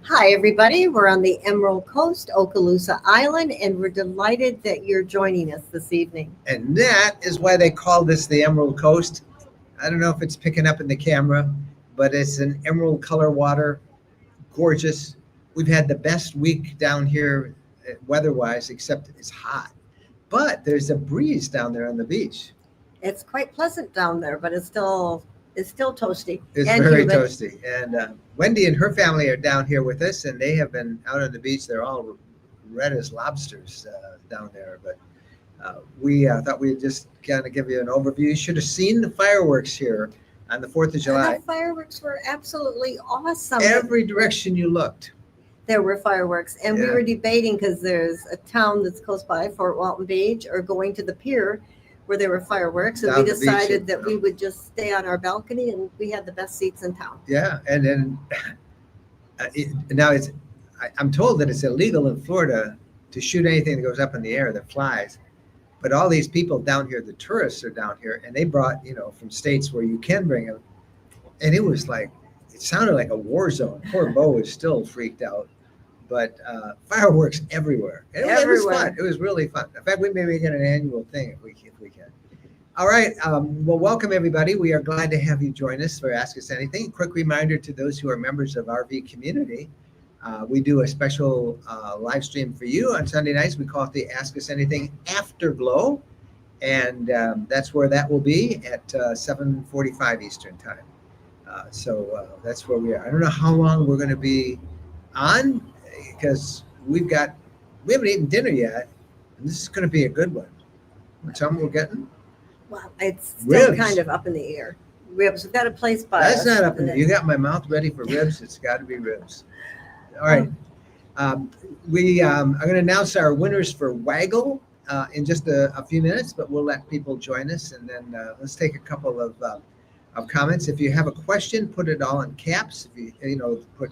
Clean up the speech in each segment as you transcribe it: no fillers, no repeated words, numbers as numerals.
Hi, everybody. We're on the Emerald Coast, Okaloosa Island, and we're delighted that you're joining us this evening. And that is why they call this the Emerald Coast. I don't know if it's picking up in the camera, but it's an emerald color water, gorgeous. We've had the best week down here weather-wise, except it's hot. But there's a breeze down there on the beach. It's quite pleasant down there, but it's still toasty It's and very humid. toasty. And Wendy and her family are down here with us, and they have been out on the beach. They're all red as lobsters down there. But we thought we'd just kind of give you an overview. You should have seen the fireworks here on the 4th of And July. the fireworks were absolutely awesome. Every direction you looked. There were fireworks, and we Yeah. were debating because there's a town that's close by, Fort Walton Beach, or going to the pier where there were fireworks, and Down we the beach, decided that we would just stay on our balcony, and we had the best seats in town. Yeah, and then now I'm told that it's illegal in Florida to shoot anything that goes up in the air that flies. But all these people down here, the tourists are down here, and they brought, from states where you can bring them. And it was like, it sounded like a war zone. Poor Bo was still freaked out. But fireworks everywhere. And it was Everywhere. fun. It was really fun. In fact, we may make it an annual thing if we can. All right. Well, welcome, everybody. We are glad to have you join us for Ask Us Anything. Quick reminder to those who are members of RV Community. We do a special live stream for you on Sunday nights. We call it the Ask Us Anything Afterglow. And that's where that will be at 7:45 Eastern Time. So that's where we are. I don't know how long we're going to be on because we haven't eaten dinner yet. And this is going to be a good one. Tell them we're getting? Well, it's still Ribs. kind of up in the air. Ribs. We've got a place by That's us. not up in and there. You got my mouth ready for ribs. It's got to be ribs. All right. We are going to announce our winners for Waggle in just a few minutes, but we'll let people join us. And then let's take a couple of comments. If you have a question, put it all in caps. If you put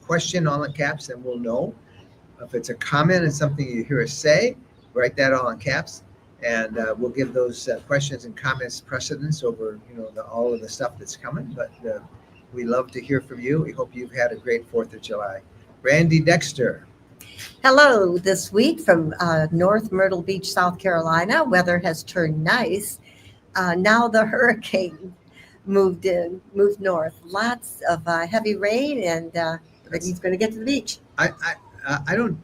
question all in caps, then we'll know. If it's a comment and something you hear us say, write that all in caps. And we'll give those questions and comments precedence over, all of the stuff that's coming. But we love to hear from you. We hope you've had a great 4th of July. Randy Dexter. Hello, this week from North Myrtle Beach, South Carolina. Weather has turned nice. Now the hurricane moved north. Lots of heavy rain, and he's going to get to the beach. I don't.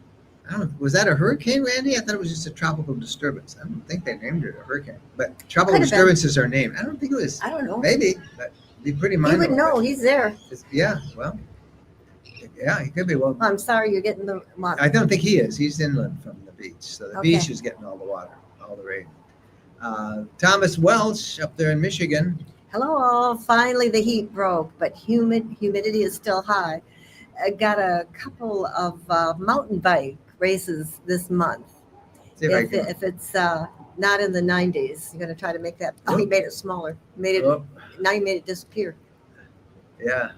Was that a hurricane, Randy? I thought it was just a tropical disturbance. I don't think they named it a hurricane, but tropical disturbances are named. I don't think it was. I don't know. Maybe, but it'd be pretty minor. He would know. He's there. Yeah. Well. Yeah, he could be. Well, I'm sorry you're getting the water. I don't think he is. He's inland from the beach, so the Okay. beach is getting all the water, all the rain. Thomas Welch up there in Michigan. Hello, all. Finally, the heat broke, but humidity is still high. I got a couple of mountain bike races this month. See if I can. If it's not in the 90s, you're going to try to make that. Oh, he made it smaller. Oh, Now he made it disappear. yeah,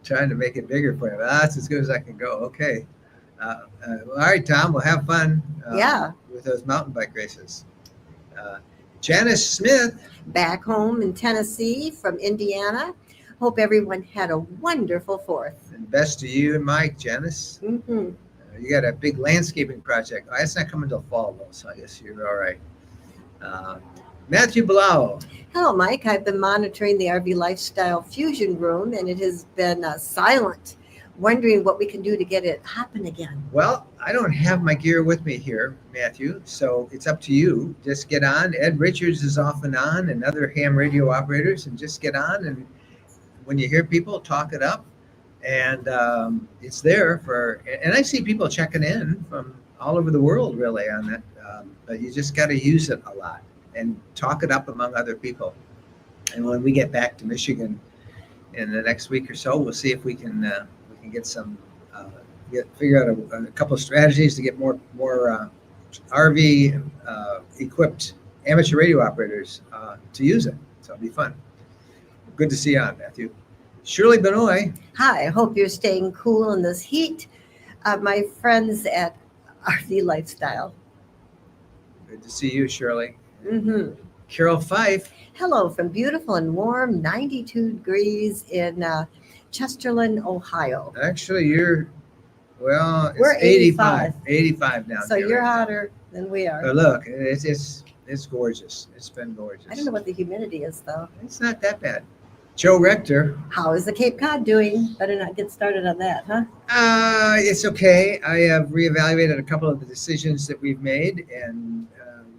trying to make it bigger for you. That's as good as I can go. Okay. All right, Tom. We'll have fun. Yeah. With those mountain bike races. Janice Smith. Back home in Tennessee from Indiana. Hope everyone had a wonderful 4th. And best to you and Mike, Janice. Mm-hmm. You got a big landscaping project. Oh, that's not coming till fall, though, so I guess you're all right. Matthew Blau. Hello, Mike. I've been monitoring the RV Lifestyle Fusion Room, and it has been silent. Wondering what we can do to get it hopping again. Well, I don't have my gear with me here, Matthew, so it's up to you. Just get on. Ed Richards is off and on, and other ham radio operators, and just get on. And when you hear people, talk it up. And it's there and I see people checking in from all over the world, really, on that. But you just got to use it a lot and talk it up among other people. And when we get back to Michigan in the next week or so, we'll see if we can get some figure out a couple of strategies to get more RV equipped amateur radio operators to use it. So it'll be fun. Good to see you on, Matthew. Shirley Benoit. Hi, I hope you're staying cool in this heat. My friends at RV Lifestyle. Good to see you, Shirley. Mm-hmm. Carol Fife. Hello from beautiful and warm 92 degrees in Chesterland, Ohio. Actually, you're Well, it's We're 85. 85 down So here you're right now. hotter than we are. But look, it's gorgeous. It's been gorgeous. I don't know what the humidity is, though. It's not that bad. Joe Rector. How is the Cape Cod doing? Better not get started on that, huh? It's okay. I have reevaluated a couple of the decisions that we've made and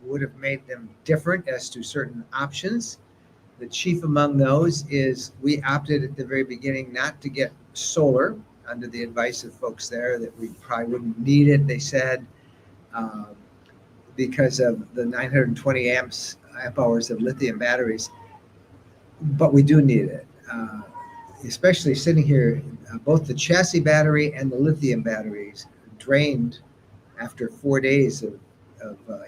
would have made them different as to certain options. The chief among those is we opted at the very beginning not to get solar under the advice of folks there that we probably wouldn't need it, they said, because of the 920 amp hours of lithium batteries. But we do need it, especially sitting here. Both the chassis battery and the lithium batteries drained after 4 days of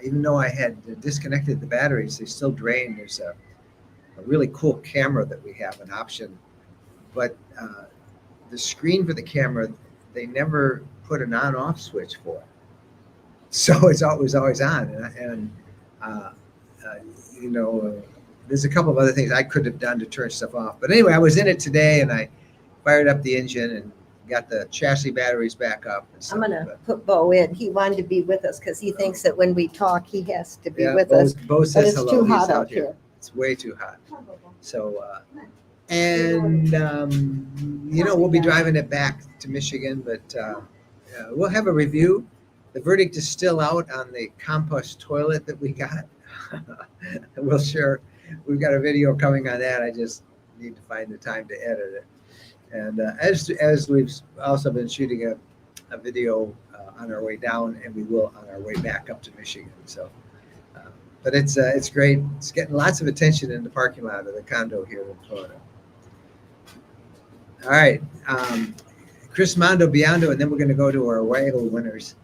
even though I had disconnected the batteries, they still drained. There's a really cool camera that we have, an option, but the screen for the camera, they never put an on-off switch for it. So it's always on. And there's a couple of other things I could have done to turn stuff off. But anyway, I was in it today and I fired up the engine and got the chassis batteries back up. And stuff. I'm going to put Bo in. He wanted to be with us because he thinks that when we talk, he has to be with us. Bo But says it's hello. too He's hot out here. It's way too hot. So, we'll be driving it back to Michigan, but we'll have a review. The verdict is still out on the compost toilet that we got. We'll share. We've got a video coming on that. I just need to find the time to edit it. And as we've also been shooting a video on our way down, and we will on our way back up to Michigan. So, but it's great. It's getting lots of attention in the parking lot of the condo here in Florida. All right, Chris Mondo Biondo, and then we're going to go to our Waggle winners.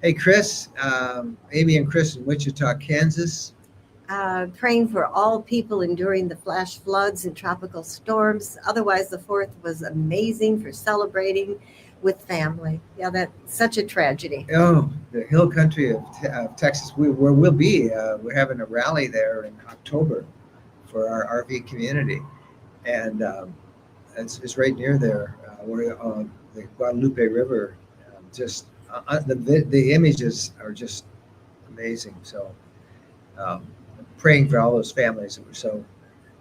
Hey, Chris, Amy and Chris in Wichita, Kansas. Praying for all people enduring the flash floods and tropical storms. Otherwise, the 4th was amazing for celebrating with family. Yeah, that's such a tragedy. Oh, the hill country of Texas, where we'll be. We're having a rally there in October for our RV community. And it's right near there where the Guadalupe River, the images are just amazing. So praying for all those families that were so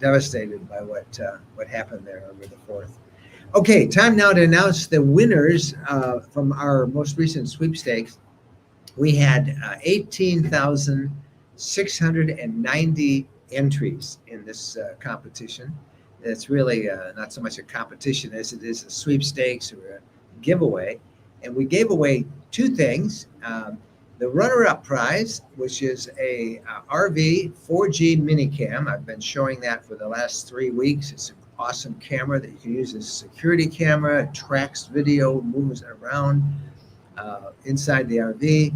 devastated by what happened there over the 4th. Okay, time now to announce the winners from our most recent sweepstakes. We had 18,690 entries in this competition. It's really not so much a competition as it is a sweepstakes or a giveaway. And we gave away 2 things. The runner-up prize, which is a RV 4G minicam. I've been showing that for the last 3 weeks. It's an awesome camera that you can use as a security camera. It tracks video, moves it around inside the RV.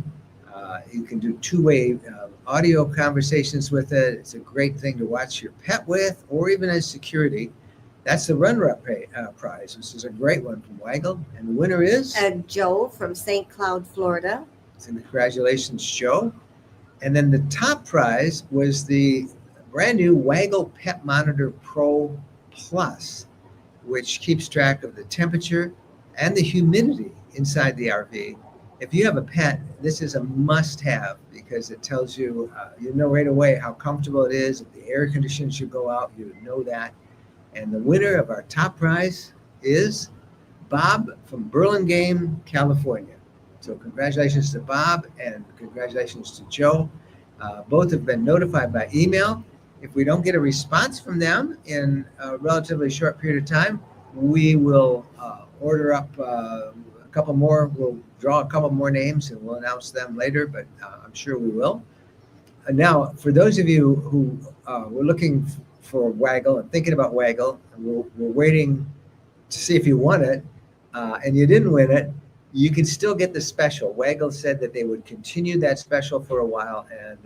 You can do 2-way audio conversations with it. It's a great thing to watch your pet with, or even as security. That's the runner-up prize. This is a great one from Waggle. And the winner is? And Joe from St. Cloud, Florida. So congratulations, Joe. And then the top prize was the brand new Waggle Pet Monitor Pro Plus, which keeps track of the temperature and the humidity inside the RV. If you have a pet, this is a must-have because it tells you, right away how comfortable it is. If the air conditioning should go out, you would know that. And the winner of our top prize is Bob from Burlingame, California. So congratulations to Bob and congratulations to Joe. Both have been notified by email. If we don't get a response from them in a relatively short period of time, we will order up a couple more. We'll draw a couple more names and we'll announce them later, but I'm sure we will. Now, for those of you who were looking for Waggle and thinking about Waggle, and we're waiting to see if you won it, and you didn't win it, you can still get the special. Waggle said that they would continue that special for a while, and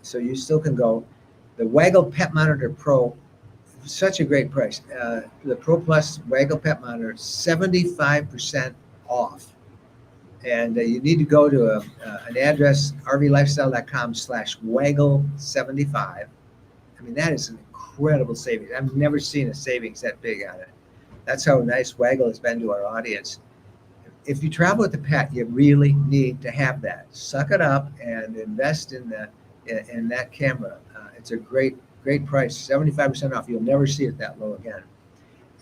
so you still can go. The Waggle Pet Monitor Pro, such a great price. The Pro Plus Waggle Pet Monitor, 75% off. And you need to go to an address, rvlifestyle.com/Waggle75. I mean, that is an incredible savings. I've never seen a savings that big on it. That's how nice Waggle has been to our audience. if you travel with a pet, you really need to have that. Suck it up and invest in that camera. It's a great price, 75% off. You'll never see it that low again.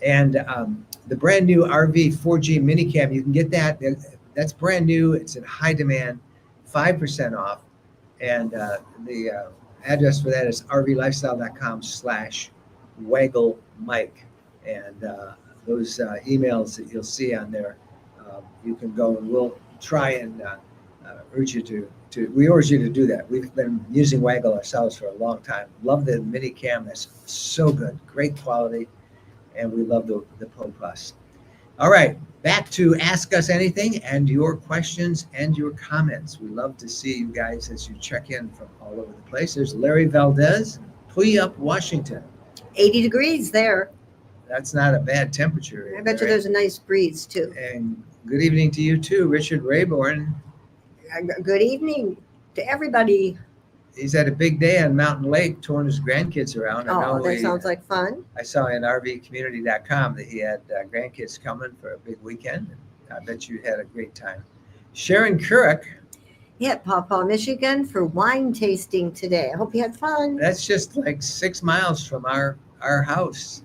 And the brand new RV 4G minicam, you can get that. That's brand new. It's in high demand, 5% off. And the address for that is rvlifestyle.com/Waggle Mike. And those emails that you'll see on there, you can go and we'll try and urge you to. We urge you to do that. We've been using Waggle ourselves for a long time. Love the mini cam. That's so good. Great quality. And we love the Pro Plus. All right. Back to Ask Us Anything and your questions and your comments. We love to see you guys as you check in from all over the place. There's Larry Valdez, Puyallup, Washington. 80 degrees there. That's not a bad temperature. I bet you there's a nice breeze too. And good evening to you too, Richard Rayborn. Good evening to everybody. He's had a big day on Mountain Lake, touring his grandkids around. That sounds like fun. I saw in RVcommunity.com that he had grandkids coming for a big weekend. I bet you had a great time. Sharon Couric. Yeah, Paw Paw, Michigan for wine tasting today. I hope you had fun. That's just like 6 miles from our house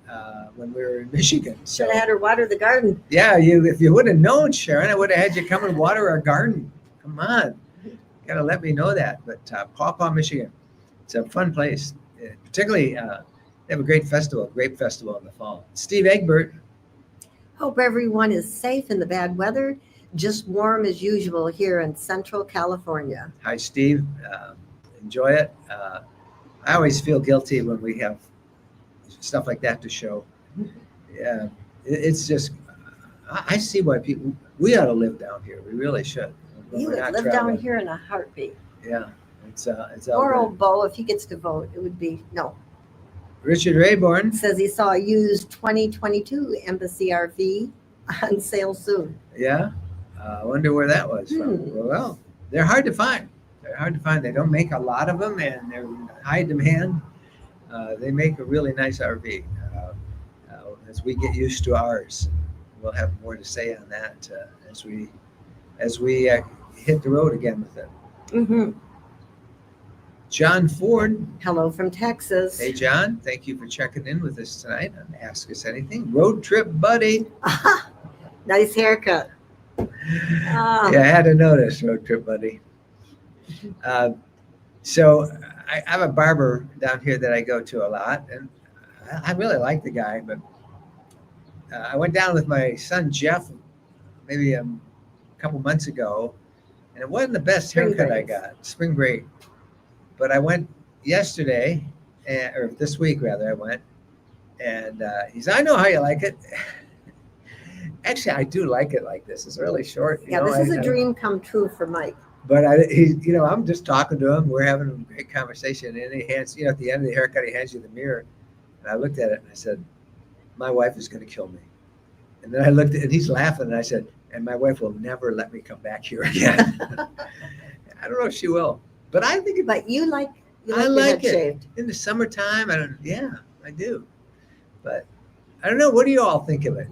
when we were in Michigan. So, should have had her water the garden. Yeah, if you would have known, Sharon, I would have had you come and water our garden. Come on. You gotta let me know that. But Paw Paw, Michigan, it's a fun place. Particularly, they have a grape festival in the fall. Steve Egbert. Hope everyone is safe in the bad weather. Just warm as usual here in Central California. Hi, Steve. Enjoy it. I always feel guilty when we have stuff like that to show. Yeah, it's just, I see why we ought to live down here. We really should. You would live down here in a heartbeat. Yeah, it's Poor old Bo, if he gets to vote, it would be no. Richard Rayborn says he saw a used 2022 Embassy RV on sale soon. Yeah, I wonder where that was from. Well, they're hard to find. They don't make a lot of them, and they're in high demand. They make a really nice RV. As we get used to ours, we'll have more to say on that as we hit the road again with it. Mm-hmm. John Ford. Hello from Texas. Hey, John. Thank you for checking in with us tonight on Ask Us Anything. Road Trip Buddy. Nice haircut. Yeah, I had to notice, Road Trip Buddy. So I have a barber down here that I go to a lot, and I really like the guy, but I went down with my son, Jeff, maybe a couple months ago, and it wasn't the best haircut I got, spring break. But I went yesterday, or this week rather, I went, and he said, I know how you like it. Actually, I do like it like this. It's really short. Yeah, this is a dream come true for Mike. But I'm just talking to him. We're having a great conversation, and he hands, at the end of the haircut, he hands you the mirror. And I looked at it and I said, my wife is going to kill me. And then I looked at it, and he's laughing, and I said, and my wife will never let me come back here again. I don't know if she will, but I think. But you like it shaved. In the summertime. I do. But I don't know. What do you all think of it?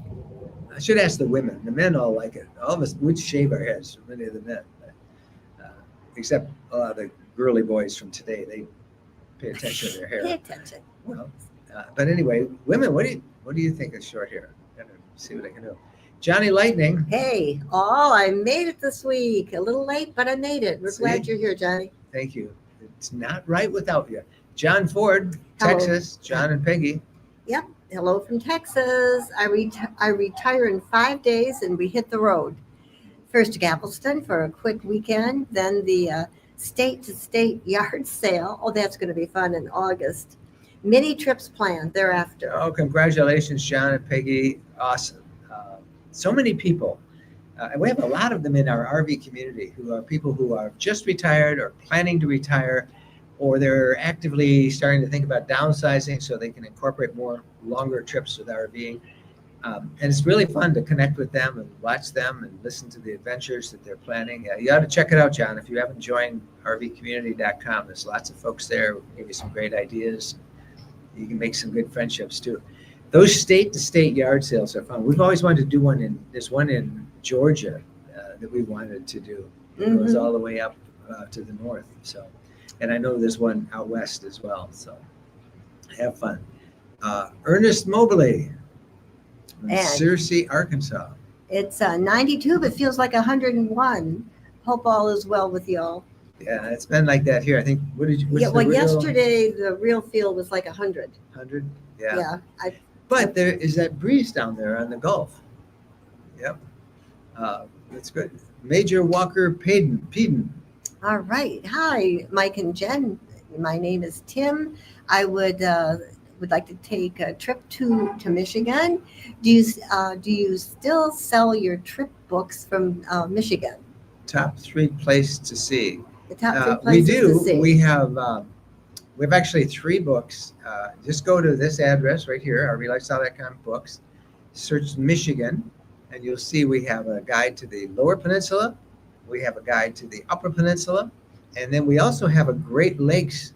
I should ask the women. The men all like it. All of us would shave our heads. Many of the men, except a lot of the girly boys from today. They pay attention to their hair. Pay attention. Well, but anyway, women, what do you think of short hair? I'm gonna see what I can do. Johnny Lightning. Hey, I made it this week. A little late, but I made it. We're glad you're here, Johnny. Thank you. It's not right without you. John Ford, Hello. Texas. John and Peggy. Yep. Hello from Texas. I retire in 5 days, and we hit the road. First to Galveston for a quick weekend, then the state-to-state yard sale. Oh, that's going to be fun in August. Many trips planned thereafter. Oh, congratulations, John and Peggy. Awesome. So many people. And we have a lot of them in our RV community who are people who are just retired or planning to retire, or they're actively starting to think about downsizing so they can incorporate more longer trips with RVing. And it's really fun to connect with them and watch them and listen to the adventures that they're planning. You ought to check it out, John. If you haven't joined rvcommunity.com, there's lots of folks there who give you some great ideas. You can make some good friendships too. Those state-to-state yard sales are fun. We've always wanted to do there's one in Georgia that we wanted to do. It goes all the way up to the north. So, and I know there's one out west as well. So have fun. Ernest Mobley from And- Searcy, Arkansas. It's 92, but feels like 101. Hope all is well with y'all. Yeah, it's been like that here. I think. What did you? What's Yeah, well, the real yesterday the real feel was like 100. 100. Yeah. Yeah. But there is that breeze down there on the Gulf. Yep. That's good. Major Walker Peden. All right. Hi, Mike and Jen. My name is Tim. I would like to take a trip to Michigan. Do you still sell your trip books from Michigan? Top 3 place to see. The top 3 We places do. to see. We have actually 3 books. Just go to this address right here, rvlifestyle.com books. Search Michigan, and you'll see we have a guide to the Lower Peninsula. We have a guide to the Upper Peninsula, and then we also have a Great Lakes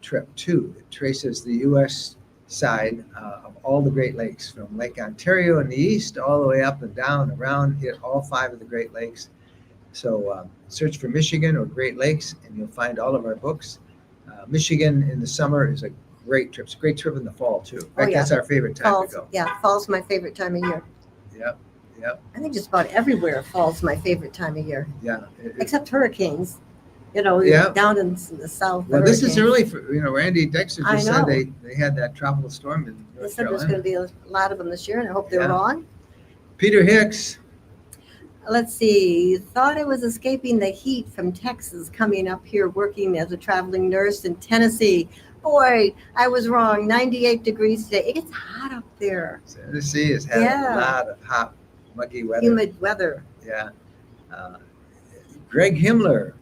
trip too. It traces the U.S. side of all the Great Lakes, from Lake Ontario in the east all the way up and down around, hit all 5 of the Great Lakes. So search for Michigan or Great Lakes, and you'll find all of our books. Michigan in the summer is a great trip. It's a great trip in the fall too. In fact, that's our favorite time to go. Yeah, fall's my favorite time of year. Yep. I think just about everywhere fall's my favorite time of year, Yeah. except hurricanes. Yeah. Down in the south. Well, this is hurricanes. early for, Randy Dexter I just said know. they had that tropical storm in They North said there's going Carolina. to be a lot of them this year, and I hope they're Yeah. wrong. Peter Hicks. Let's see. Thought I was escaping the heat from Texas, coming up here working as a traveling nurse in Tennessee. Boy, I was wrong. 98 degrees today. It gets hot up there. Tennessee has had Yeah. a lot of hot, muggy weather. Humid weather. Yeah. Greg Himmler.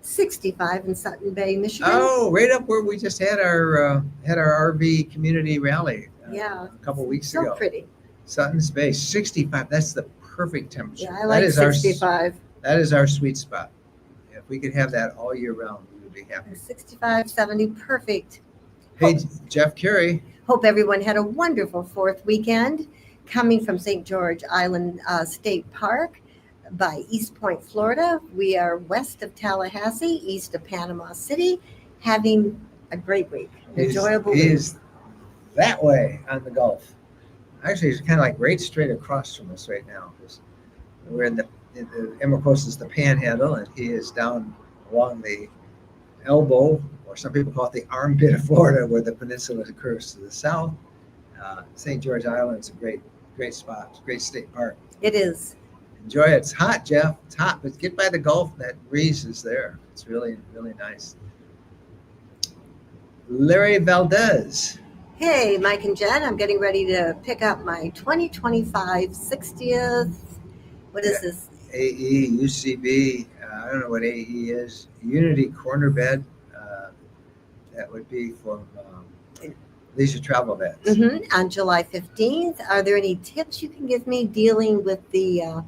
65 in Sutton Bay, Michigan. Oh, right up where we just had our RV community rally. Yeah. A couple weeks So ago. pretty. Sutton's Bay, 65. That's the perfect temperature. Yeah, I like That is 65. that is our sweet spot. If we could have that all year round, we would be happy. 65, 70, perfect. Hey, Jeff Carey. Hope everyone had a wonderful 4th weekend. Coming from St. George Island State Park by East Point, Florida. We are west of Tallahassee, east of Panama City, having a great week, an enjoyable He week. is that way on the Gulf. Actually, he's kind of like right straight across from us right now. We're in the Emerald Coast is the Panhandle, and he is down along the elbow, or some people call it the armpit of Florida, where the peninsula occurs to the south. St. George Island is a great spot. It's a great state park. It is. Enjoy it. It's hot, Jeff. It's hot, but get by the Gulf. That breeze is there. It's really, really nice. Larry Valdez. Hey, Mike and Jen, I'm getting ready to pick up my 2025 60th. What is this? AE, UCB, I don't know what AE is. Unity corner bed. That would be for leisure travel beds. On July 15th. Are there any tips you can give me dealing with the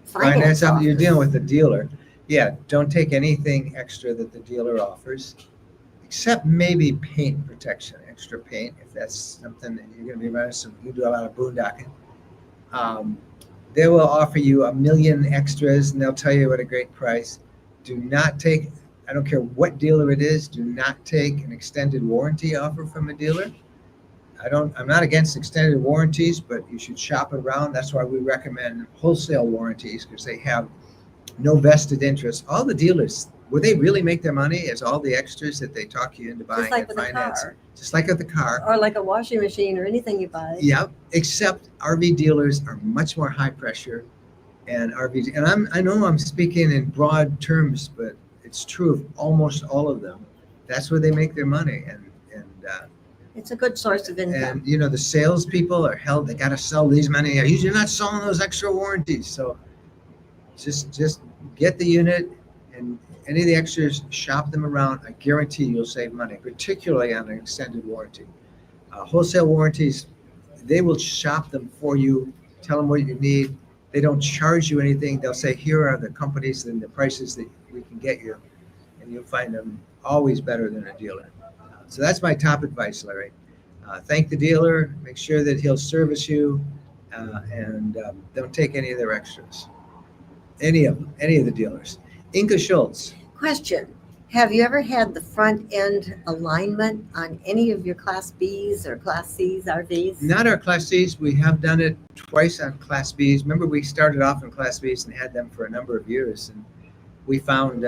finance You're office? dealing with the dealer. Yeah, don't take anything extra that the dealer offers, except maybe paint protection, extra paint, if that's something that you're going to be running. So you do a lot of boondocking. They will offer you a million extras, and they'll tell you at a great price. Do not take, I don't care what dealer it is, do not take an extended warranty offer from a dealer. I'm not against extended warranties, but you should shop around. That's why we recommend wholesale warranties, because they have no vested interest. All the dealers, where they really make their money is all the extras that they talk you into buying Just like and with a financing. car. Just like with the car. Or like a washing machine or anything you buy. Yep, except RV dealers are much more high pressure, and I know I'm speaking in broad terms, but it's true of almost all of them. That's where they make their money, and It's a good source of income. the salespeople are held. They got to sell these many. You're not selling those extra warranties, so just get the unit, and any of the extras, shop them around. I guarantee you'll save money, particularly on an extended warranty. Wholesale warranties, they will shop them for you, tell them what you need. They don't charge you anything. They'll say, here are the companies and the prices that we can get you, and you'll find them always better than a dealer. So that's my top advice, Larry. Thank the dealer, make sure that he'll service you, and don't take any of their extras. Any of them, any of the dealers. Inca Schultz. Question. Have you ever had the front end alignment on any of your Class Bs or Class Cs RVs? Not our Class Cs. We have done it twice on Class Bs. Remember, we started off in Class Bs and had them for a number of years. And we found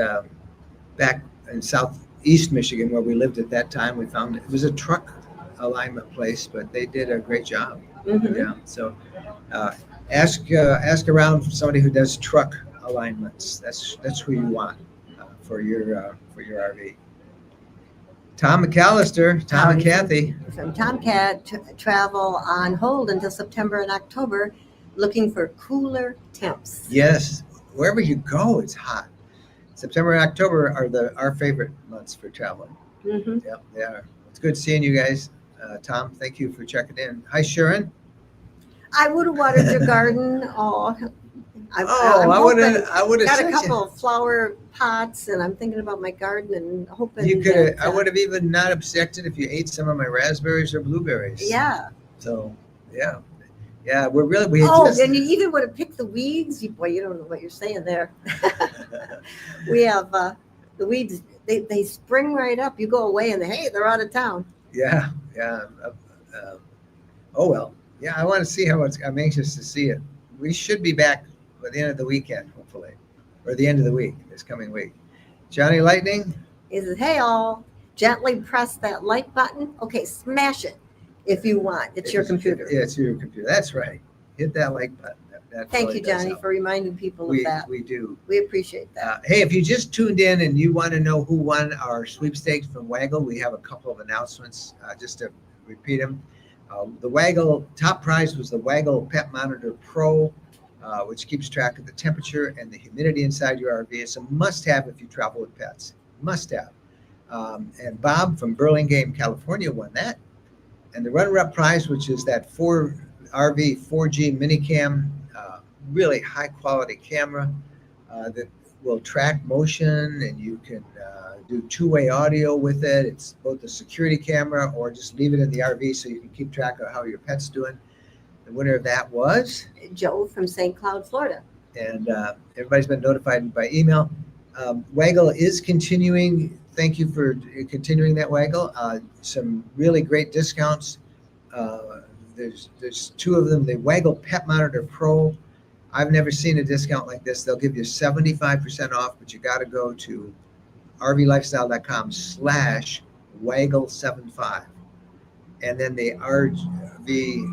back in southeast Michigan, where we lived at that time, we found it was a truck alignment place, but they did a great job. Mhm. Yeah. So ask around for somebody who does truck alignments. That's who you want for your RV. Tom McAllister, Tom and Kathy. From Tomcat, travel on hold until September and October, looking for cooler temps. Yes, wherever you go, it's hot. September and October are our favorite months for traveling. Mm-hmm. Yep, they are. It's good seeing you guys. Tom, thank you for checking in. Hi, Sharon. I would have watered your garden. Oh, I would have got a couple of flower pots, and I'm thinking about my garden and hoping You could have. that, I would have even not objected if you ate some of my raspberries or blueberries. Yeah. So, yeah. We And you even would have picked the weeds. Boy, you don't know what you're saying there. We have the weeds. They spring right up. You go away, and they're out of town. Yeah. Oh well. Yeah, I want to see how I'm anxious to see it. We should be back by the end of the weekend, hopefully, or the end of the week, this coming week. Johnny Lightning. He says, "Hey, all, gently press that like button. Okay, smash it if you want. It's your computer." Yeah, it's your computer. That's right. Hit that like button. That Thank really you, does Johnny, help. for reminding people of that. We do. We appreciate that. Hey, if you just tuned in and you want to know who won our sweepstakes from Waggle, we have a couple of announcements just to repeat them. The Waggle top prize was the Waggle Pet Monitor Pro, which keeps track of the temperature and the humidity inside your RV. It's a must-have if you travel with pets. Must-have. And Bob from Burlingame, California, won that. And the runner-up prize, which is that RV 4G minicam, really high-quality camera that will track motion, and you can do two-way audio with it. It's both a security camera or just leave it in the RV so you can keep track of how your pet's doing. The winner of that was Joe from St. Cloud, Florida. And everybody's been notified by email. Waggle is continuing. Thank you for continuing that, Waggle. Some really great discounts. There's two of them. The Waggle Pet Monitor Pro. I've never seen a discount like this. They'll give you 75% off, but you got to go to rvlifestyle.com/Waggle75. And then the RV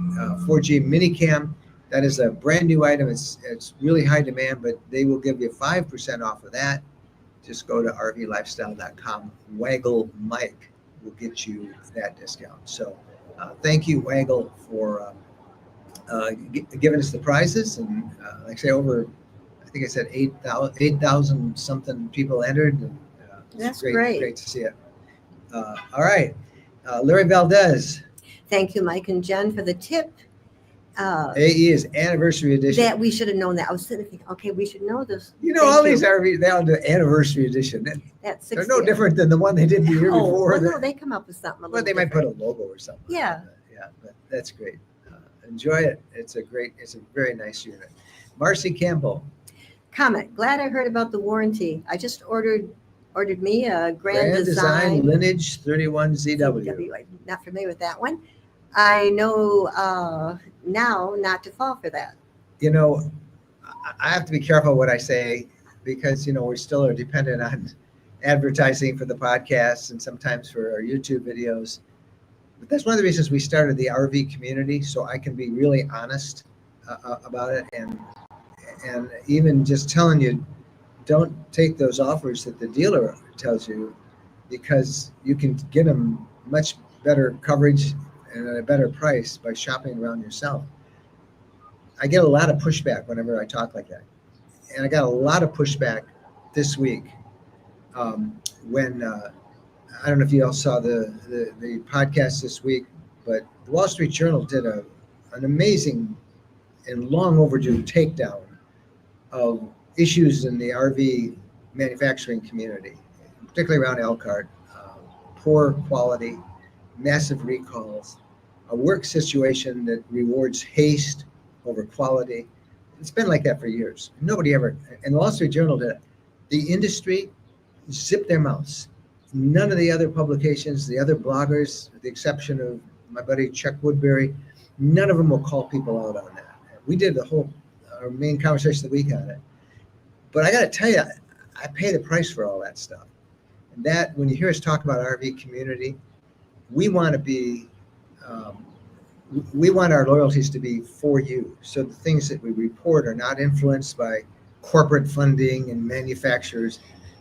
4G minicam, that is a brand new item. It's really high demand, but they will give you 5% off of that. Just go to rvlifestyle.com. Waggle Mike will get you that discount. So thank you, Waggle, for giving us the prizes. And like I say, I think I said 8,000 something people entered. And, That's great. Great to see it. All right. Larry Valdez. Thank you, Mike and Jen, for the tip. AE is anniversary edition. That we should have known that. I was sitting there thinking, okay, we should know this. All these RVs, they all do anniversary edition. That's They're no different than the one they did the year before. Well, no, they come up with something. They might put a logo or something. Yeah. But that's great. Enjoy it. It's a very nice unit. Marcy Campbell. Comment. Glad I heard about the warranty. I just ordered me a Grand Design Lineage 31 ZW. I'm not familiar with that one. I know now not to fall for that. I have to be careful what I say because, we still are dependent on advertising for the podcasts and sometimes for our YouTube videos. But that's one of the reasons we started the RV community, so I can be really honest about it. And even just telling you, don't take those offers that the dealer tells you, because you can get them much better coverage and at a better price by shopping around yourself. I get a lot of pushback whenever I talk like that. And I got a lot of pushback this week when I don't know if you all saw the podcast this week, but the Wall Street Journal did an amazing and long overdue takedown of issues in the RV manufacturing community, particularly around Elkhart. Poor quality, massive recalls, a work situation that rewards haste over quality. It's been like that for years. Nobody ever, and the Wall Street Journal did it. The industry zipped their mouths. None of the other publications, the other bloggers, with the exception of my buddy Chuck Woodbury, none of them will call people out on that. We did our main conversation of the week on it. But I got to tell you, I pay the price for all that stuff. And that, when you hear us talk about RV community, we want to be, we want our loyalties to be for you. So the things that we report are not influenced by corporate funding and manufacturers.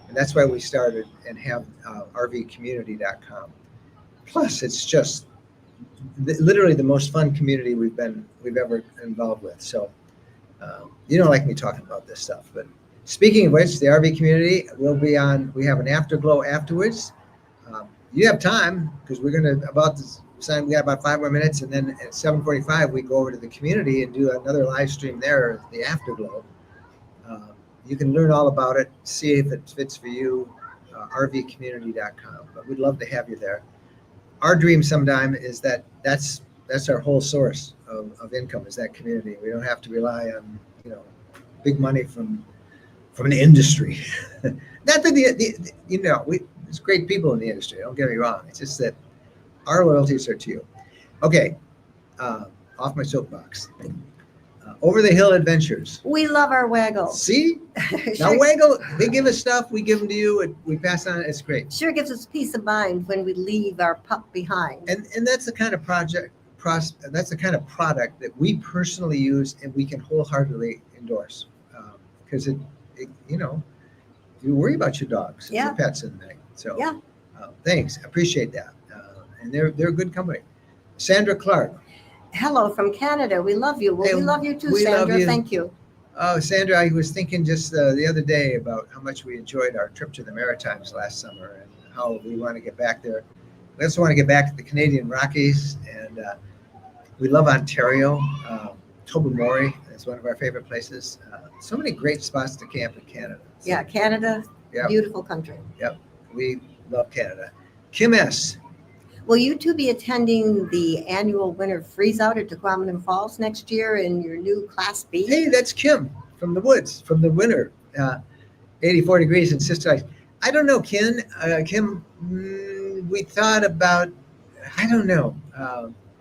And that's why we started and have rvcommunity.com. Plus, it's just literally the most fun community we've ever involved with. So you don't like me talking about this stuff, but speaking of which, the RV community will be on. We have an afterglow afterwards. You have time because we're going to we got about 5 more minutes, and then at 7:45 we go over to the community and do another live stream there, the afterglow. You can learn all about it, see if it fits for you, rvcommunity.com. But we'd love to have you there. Our dream sometime is that's our whole source of income, is that community. We don't have to rely on big money from an industry. Not that there's great people in the industry. Don't get me wrong. It's just that our loyalties are to you. Okay, off my soapbox. Over the Hill Adventures. We love our Waggle. See? Now Waggle, they give us stuff, we give them to you, and we pass on it. It's great. Sure gives us peace of mind when we leave our pup behind. And that's the kind of that's the kind of product that we personally use and we can wholeheartedly endorse. Because you worry about your dogs and your pets in the night. So thanks. I appreciate that. And they're a good company. Sandra Clark. Hello from Canada. We love you. Well, we love you too, Sandra. Love you. Thank you. Oh, Sandra, I was thinking just the other day about how much we enjoyed our trip to the Maritimes last summer and how we want to get back there. We also want to get back to the Canadian Rockies, and we love Ontario. Tobermory is one of our favorite places. So many great spots to camp in Canada. Yeah, Canada, beautiful country. Yep, we love Canada. Kim S. Will you two be attending the annual winter freeze out at Tequamatum Falls next year in your new Class B? Hey, that's Kim from the woods, from the winter, 84 degrees and sister ice. I don't know, Kim. We thought about, I don't know.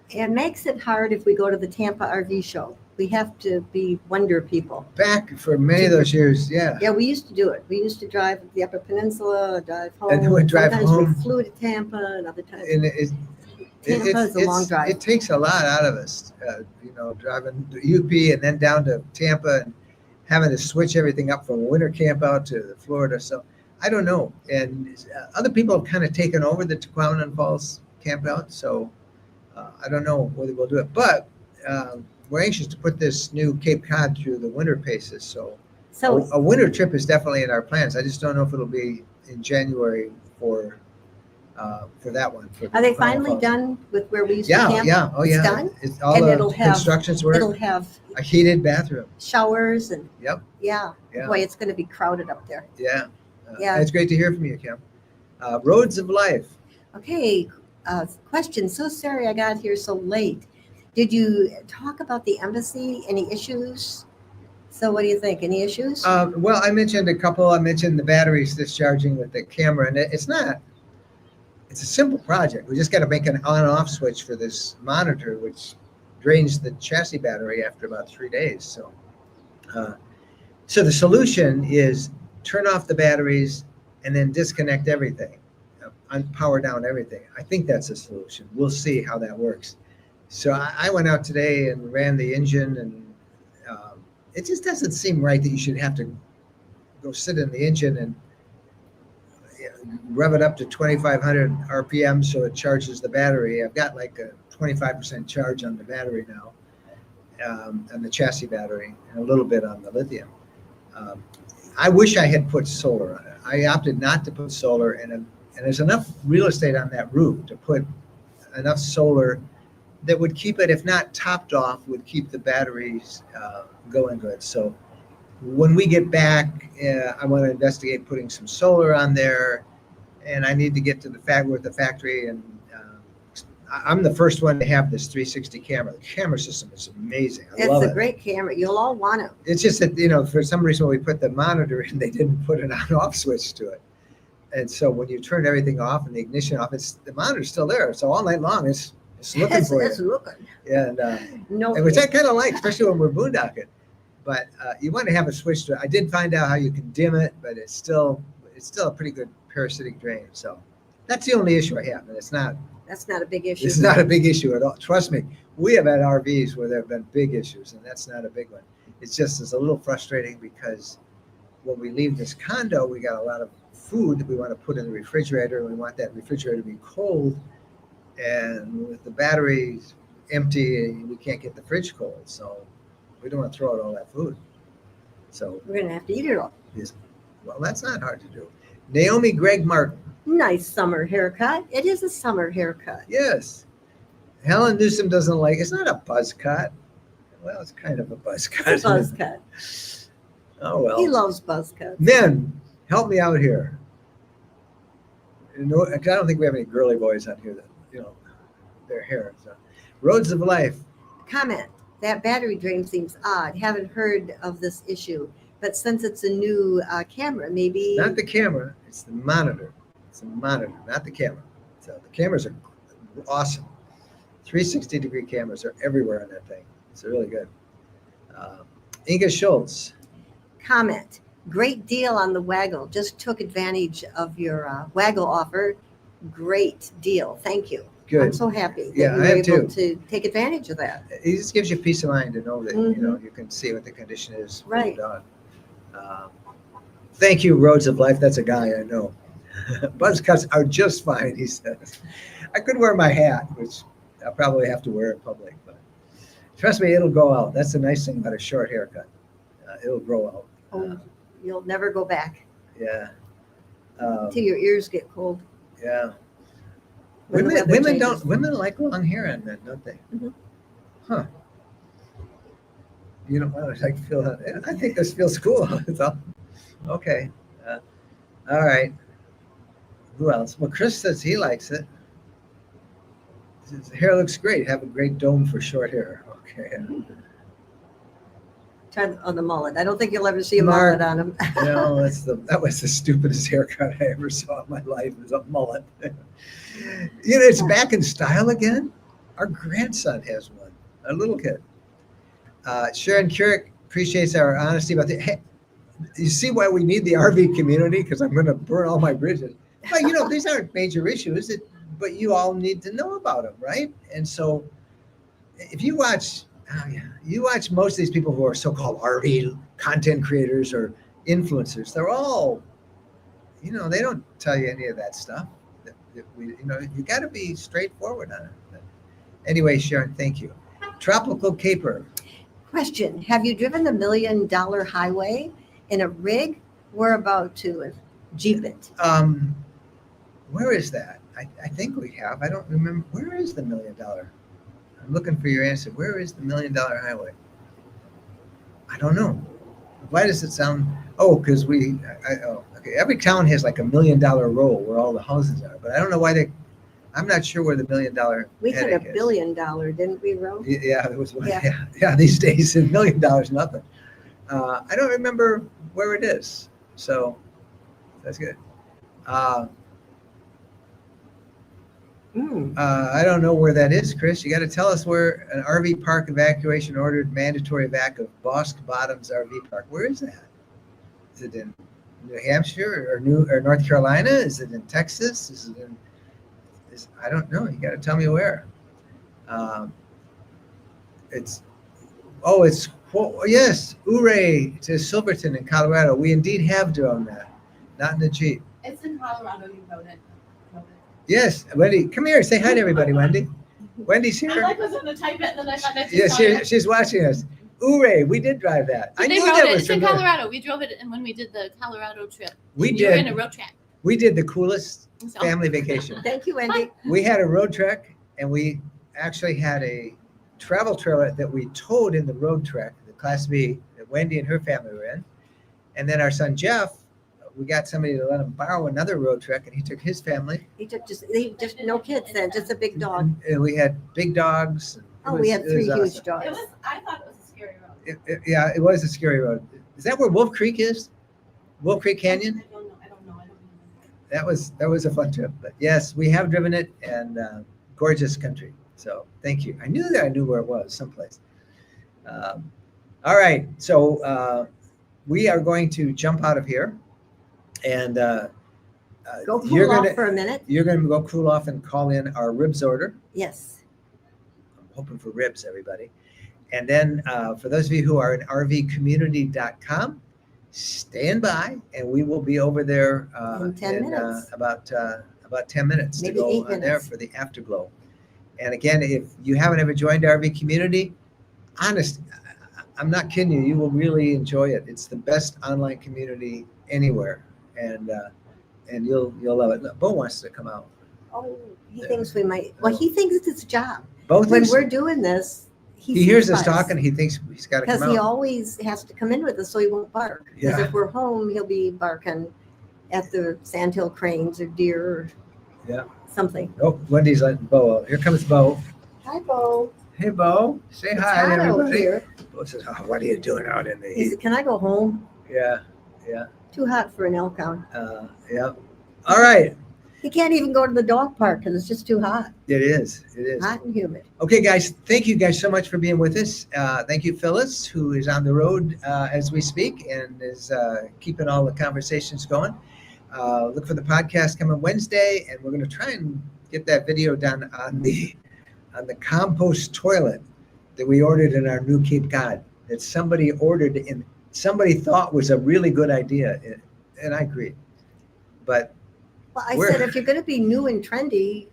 It makes it hard if we go to the Tampa RV show. We have to be wonder people. Back for many of those years, yeah. Yeah, we used to do it. We used to drive the Upper Peninsula, drive home. And then we'd drive Sometimes home. we flew to Tampa, and other times. And Tampa is a long drive. It takes a lot out of us, driving to UP and then down to Tampa and having to switch everything up from a winter camp out to Florida. So I don't know. And other people have kind of taken over the Tequamatum Falls camp out. So I don't know whether we'll do it. But we're anxious to put this new Cape Cod through the winter paces. So a winter trip is definitely in our plans. I just don't know if it'll be in January for that one. Are they finally done with where we used to camp? Yeah. Oh, yeah. It's done? It's all And the it'll have- constructions work. It'll have A heated bathroom. showers and Yep. yeah. Boy, it's going to be crowded up there. Yeah. Yeah. It's great to hear from you, Kim. Roads of Life. Okay, question. So sorry I got here so late. Did you talk about the embassy? Any issues? So what do you think? Any issues? Well, I mentioned a couple. I mentioned the batteries discharging with the camera, and it's a simple project. We just got to make an on-off switch for this monitor, which drains the chassis battery after about 3 days. So the solution is turn off the batteries and then disconnect everything, power down everything. I think that's a solution. We'll see how that works. So I went out today and ran the engine, and it just doesn't seem right that you should have to go sit in the engine and rev it up to 2,500 RPM so it charges the battery. I've got like a 25% charge on the battery now, on the chassis battery, and a little bit on the lithium. I wish I had put solar on it. I opted not to put solar, and there's enough real estate on that roof to put enough solar that would keep it, if not topped off, would keep the batteries going good. So when we get back, I want to investigate putting some solar on there, and I need to get to the factory and I'm the first one to have this 360 camera. The camera system is amazing. I love It's a it. great camera. You'll all want it. It's just that, for some reason when we put the monitor in, they didn't put an on-off switch to it. And so when you turn everything off and the ignition off, the monitor's still there. So all night long, it's looking for It's you. looking. And, No. and which I kind of like, especially when we're boondocking. But you want to have a switch to it. I did find out how you can dim it, but it's still a pretty good parasitic drain. So that's the only issue I have. And That's not a big issue. it's not a big issue at all. Trust me, we have had RVs where there have been big issues, and that's not a big one. It's a little frustrating because when we leave this condo, we got a lot of food that we want to put in the refrigerator, and we want that refrigerator to be cold. And with the batteries empty, we can't get the fridge cold. So we don't want to throw out all that food. So We're going to have to eat it all. well, that's not hard to do. Naomi Greg Martin. Nice summer haircut. It is a summer haircut. Yes. Helen Newsom doesn't like, it's not a buzz cut. Well, it's kind of a buzz cut. It's a buzz cut. Oh, well. He loves buzz cuts. Men, help me out here. I don't think we have any girly boys on here that, their hair. So. Roads of Life. Comment. That battery drain seems odd. Haven't heard of this issue. But since it's a new camera, maybe. Not the camera, it's the monitor. It's the monitor, not the camera. So the cameras are awesome. 360-degree cameras are everywhere on that thing. It's really good. Inga Schultz. Comment. Great deal on the Waggle. Just took advantage of your Waggle offer. Great deal. Thank you. Good. I'm so happy that Yeah, you I were am able too. to take advantage of that. It just gives you peace of mind to know that Mhm. you can see what the condition is. Right. Done. Thank you, Roads of Life. That's a guy I know. Buzz cuts are just fine, he says. I could wear my hat, which I'll probably have to wear in public, but trust me, it'll grow out. That's the nice thing about a short haircut. It'll grow out. Oh, you'll never go back Yeah. till your ears get cold. Yeah. when the weather Women changes. women like long hair on men, don't they? Mhm. Huh. You don't want to feel that. I think this feels cool. It's all okay. All right. Who else? Well, Chris says he likes it. His hair looks great. Have a great dome for short hair. Okay. Try on the mullet. I don't think you'll ever see a Mark. mullet on him. No, that was the stupidest haircut I ever saw in my life. It was a mullet. It's back in style again. Our grandson has one. A little kid. Sharon Keurig appreciates our honesty about the. Hey, you see why we need the RV community? Because I'm going to burn all my bridges. But these aren't major issues. But you all need to know about them, right? And so, if you watch. You watch most of these people who are so-called RV content creators or influencers. They're all, they don't tell you any of that stuff. You got to be straightforward on it. But anyway, Sharon, thank you. Tropical Caper. Question. Have you driven the $1 Million Highway in a rig? We're about to Jeep it. Where is that? I think we have. I don't remember. Where is the $1 Million? I'm looking for your answer. Where is the $1 Million Highway? I don't know. Why does it sound? Oh, because okay. Every town has like $1 Million row where all the houses are, but I don't know why I'm not sure where the $1 Million. We had a headache is. $1 billion, didn't we, Ro? Yeah, there was one. Yeah. Yeah. These days, $1 million, nothing. I don't remember where it is, so that's good. I don't know where that is, Chris. You got to tell us where an RV park evacuation ordered mandatory evac of Bosque Bottoms RV Park. Where is that? Is it in New Hampshire or North Carolina? Is it in Texas? Is it in? I don't know. You got to tell me where. Yes, Ouray to Silverton in Colorado. We indeed have done that. Not in the Jeep. It's in Colorado. You wrote it. Yes, Wendy, come here. Say hi to everybody, Wendy. Wendy's here. I was going to type it, and then I thought that She's watching us. Ouray, we did drive that. I they knew wrote that it. was It's in familiar. Colorado. We drove it when we did the Colorado trip. We You were in did. a road track. We did the coolest So- family vacation. Thank you, Wendy. We had a road trek, and we actually had a travel trailer that we towed in the road trek, the Class B, that Wendy and her family were in. And then our son Jeff we got somebody to let him borrow another road truck, and he took his family. They just no kids then, just a big dog. And we had big dogs. Oh, we had It was 3 huge awesome. dogs. I thought it was a scary road. Yeah, it was a scary road. Is that where Wolf Creek is? Wolf Creek Canyon? I don't know. That was a fun trip. But yes, we have driven it, and gorgeous country. So thank you. I knew where it was, someplace. All right, so we are going to jump out of here, and Go cool off for a minute. you're gonna go cool off and call in our ribs order. Yes. I'm hoping for ribs, everybody. And then for those of you who are at rvcommunity.com, stand by, and we will be over there In 10 minutes. About 10 minutes Maybe to go 8 on there minutes. for the afterglow. And again, if you haven't ever joined RV Community, honest, I'm not kidding you, you will really enjoy it. It's the best online community anywhere, and you'll love it. Look, Bo wants to come out. Oh, he thinks we might. Well, he thinks it's his job. Both When these- we're doing this, he hears us talking. He thinks he's got to come because he out. always has to come in with us so he won't bark. Because Yeah. if we're home, he'll be barking at the sandhill cranes or deer or Yeah. something. Oh, Wendy's letting Bo out. Here comes Bo. Hi, Bo. Hey, Bo. Say It's hi, hot out everybody. here. Bo says, "Oh, what are you doing out in the He heat?" said, can I go home? Yeah. Too hot for an elk hound. Yeah. All right. He can't even go to the dog park because it's just too hot. It is. Hot and humid. Okay, guys. Thank you guys so much for being with us. Thank you, Phyllis, who is on the road as we speak and is keeping all the conversations going. Look for the podcast coming Wednesday, and we're going to try and get that video done on the compost toilet that we ordered in our new Cape Cod that somebody ordered and somebody thought was a really good idea, and I agree. But Well, I We're- said, if you're going to be new and trendy,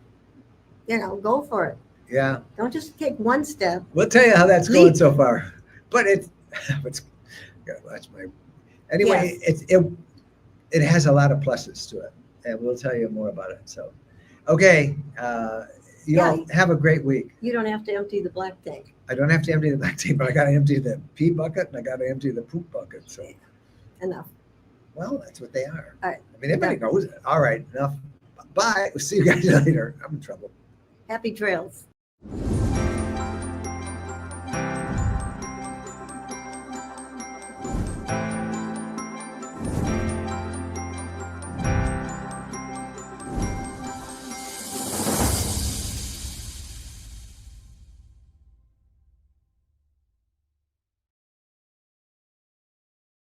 go for it. yeah, Don't just take one step. we'll tell you how that's Leap. going so far. But it's gotta watch my. Anyway, it has a lot of pluses to it, and we'll tell you more about it. So, okay, you all have a great week. You don't have to empty the black tank. I don't have to empty the black tank, but I got to empty the pee bucket and I got to empty the poop bucket. So, Enough. well, that's what they are. All right. I mean, everybody knows it. All right, enough. Bye. We'll see you guys later. I'm in trouble. Happy trails.